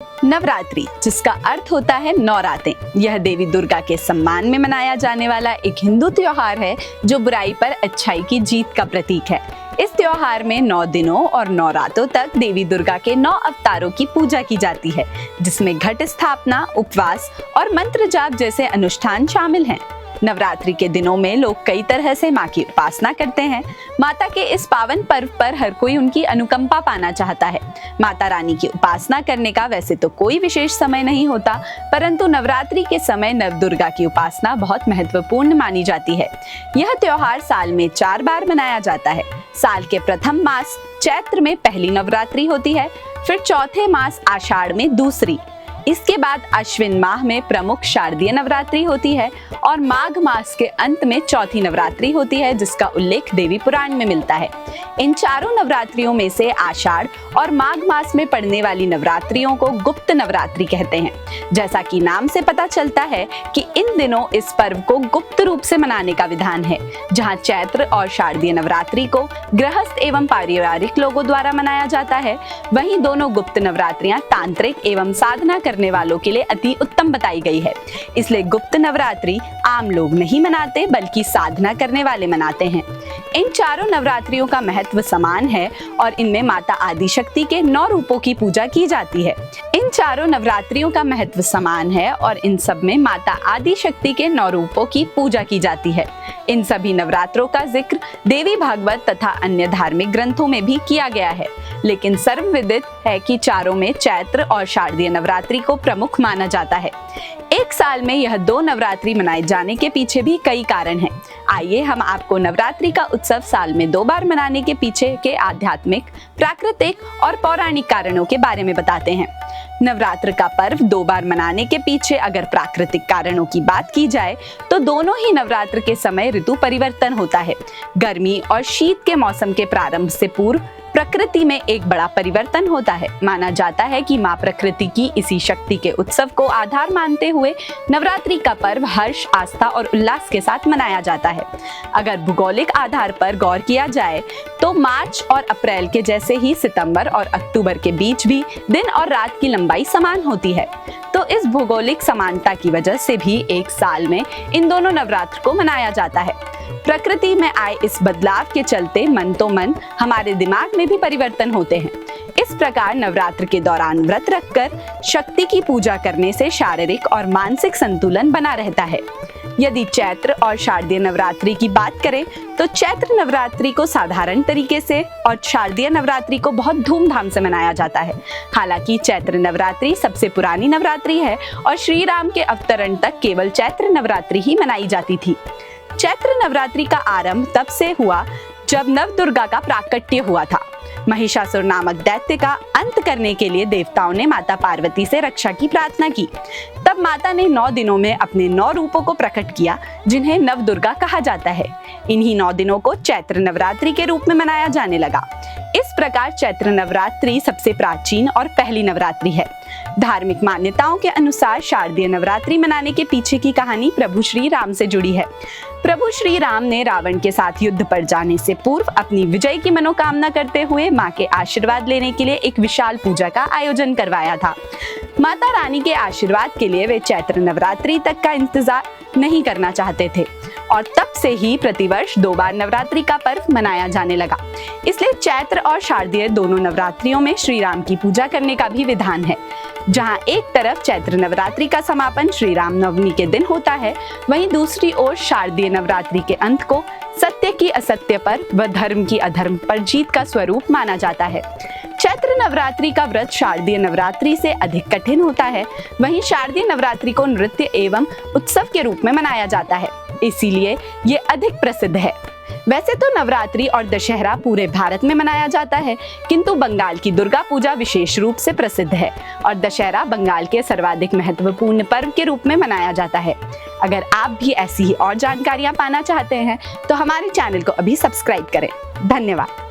नवरात्रि, जिसका अर्थ होता है नौरातें, यह देवी दुर्गा के सम्मान में मनाया जाने वाला एक हिंदू त्योहार है जो बुराई पर अच्छाई की जीत का प्रतीक है। इस त्योहार में 9 दिनों और 9 रातों तक देवी दुर्गा के 9 अवतारों की पूजा की जाती है, जिसमें घट स्थापना, उपवास और मंत्र जाप जैसे अनुष्ठान शामिल हैं। नवरात्रि के दिनों में लोग कई तरह से माँ की उपासना करते हैं। माता के इस पावन पर्व पर हर कोई उनकी अनुकंपा पाना चाहता है। माता रानी की उपासना करने का वैसे तो कोई विशेष समय नहीं होता, परंतु नवरात्रि के समय नवदुर्गा की उपासना बहुत महत्वपूर्ण मानी जाती है। यह त्योहार साल में 4 बार मनाया जाता है। साल के प्रथम मास चैत्र में पहली नवरात्रि होती है, फिर चौथे मास आषाढ़ में दूसरी, इसके बाद अश्विन माह में प्रमुख शारदीय नवरात्रि होती है और माघ मास के अंत में चौथी नवरात्रि होती है, जिसका उल्लेख देवी पुराण में मिलता है। इन चारों नवरात्रियों में से आषाढ़ और माघ मास में पड़ने वाली नवरात्रियों को गुप्त नवरात्रि कहते हैं। जैसा कि नाम से पता चलता है कि इन दिनों इस पर्व को गुप्त रूप से मनाने का विधान है। जहां चैत्र और शारदीय नवरात्रि को गृहस्थ एवं पारिवारिक लोगों द्वारा मनाया जाता है, वहीं दोनों गुप्त नवरात्रियां तांत्रिक एवं साधना करने वालों के लिए अति उत्तम बताई गई है। इसलिए गुप्त नवरात्रि आम लोग नहीं मनाते, बल्कि साधना करने वाले मनाते हैं। इन चारों नवरात्रियों का महत्व समान है और इनमें माता आदिशक्ति के 9 रूपों की पूजा की जाती है। इन चारों नवरात्रियों का महत्व समान है और इन सब में माता आदिशक्ति के 9 रूपों की पूजा की जाती है। इन सभी नवरात्रों का जिक्र देवी भागवत तथा अन्य धार्मिक ग्रंथों में भी किया गया है, लेकिन सर्वविदित है कि चारों में चैत्र और शारदीय नवरात्रि को प्रमुख माना जाता है। एक साल में यह 2 नवरात्रि मनाए जाने के पीछे भी कई कारण हैं। आइए हम आपको नवरात्रि का उत्सव साल में 2 बार मनाने के पीछे के आध्यात्मिक, प्राकृतिक और पौराणिक कारणों के बारे में बताते हैं। नवरात्र का पर्व 2 बार मनाने के पीछे अगर प्राकृतिक कारणों की बात की जाए तो दोनों ही नवरात्र के समय ऋतु परिवर्तन होता है। गर्मी और शीत के मौसम के प्रारंभ से पूर्व प्रकृति में एक बड़ा परिवर्तन होता है। माना जाता है कि माँ प्रकृति की इसी शक्ति के उत्सव को आधार मानते हुए नवरात्रि का पर्व हर्ष, आस्था और उल्लास के साथ मनाया जाता है। अगर भौगोलिक आधार पर गौर किया जाए तो मार्च और अप्रैल के जैसे ही सितंबर और अक्टूबर के बीच भी दिन और रात की लंबाई समान होती है। तो इस भौगोलिक समानता की वजह से भी एक साल में इन दोनों नवरात्र को मनाया जाता है। प्रकृति में आए इस बदलाव के चलते मन तो मन हमारे दिमाग में भी परिवर्तन होते हैं। इस प्रकार नवरात्र के दौरान व्रत रखकर शक्ति की पूजा करने से शारीरिक और मानसिक संतुलन बना रहता है। यदि चैत्र और शारदीय नवरात्रि की बात करें तो चैत्र नवरात्रि को साधारण तरीके से और शारदीय नवरात्रि को बहुत धूमधाम से मनाया जाता है। हालांकि चैत्र नवरात्रि सबसे पुरानी नवरात्रि है और श्री राम के अवतरण तक केवल चैत्र नवरात्रि ही मनाई जाती थी। चैत्र नवरात्रि का आरंभ तब से हुआ जब नवदुर्गा का प्राकट्य हुआ था। महिषासुर नामक दैत्य का अंत करने के लिए देवताओं ने माता पार्वती से रक्षा की प्रार्थना की। तब माता ने 9 दिनों में अपने 9 रूपों को प्रकट किया, जिन्हें नवदुर्गा कहा जाता है। इन्हीं 9 दिनों को चैत्र नवरात्रि के रूप में मनाया जाने लगा। इस प्रकार चैत्र नवरात्रि सबसे प्राचीन और पहली नवरात्रि है। धार्मिक मान्यताओं के अनुसार शारदीय नवरात्रि मनाने के पीछे की कहानी प्रभु श्री राम से जुड़ी है। प्रभु श्री राम ने रावण के साथ युद्ध पर जाने से पूर्व अपनी विजय की मनोकामना करते हुए मां के आशीर्वाद लेने के लिए एक विशाल पूजा का आयोजन करवाया था। माता रानी के आशीर्वाद के लिए वे चैत्र नवरात्रि तक का इंतजार नहीं करना चाहते थे और तब से ही प्रतिवर्ष 2 बार नवरात्रि का पर्व मनाया जाने लगा। इसलिए चैत्र और शारदीय दोनों नवरात्रियों में श्री राम की पूजा करने का भी विधान है। जहां एक तरफ चैत्र नवरात्रि का समापन श्री राम नवमी के दिन होता है, वहीं दूसरी ओर शारदीय नवरात्रि के अंत को सत्य की असत्य पर व धर्म की अधर्म पर जीत का स्वरूप माना जाता है। चैत्र नवरात्रि का व्रत शारदीय नवरात्रि से अधिक कठिन होता है। वहीं शारदीय नवरात्रि को नृत्य एवं उत्सव के रूप में मनाया जाता है, इसीलिए ये अधिक प्रसिद्ध है। वैसे तो नवरात्रि और दशहरा पूरे भारत में मनाया जाता है, किंतु बंगाल की दुर्गा पूजा विशेष रूप से प्रसिद्ध है और दशहरा बंगाल के सर्वाधिक महत्वपूर्ण पर्व के रूप में मनाया जाता है। अगर आप भी ऐसी ही और जानकारियां पाना चाहते हैं तो हमारे चैनल को अभी सब्सक्राइब करें। धन्यवाद।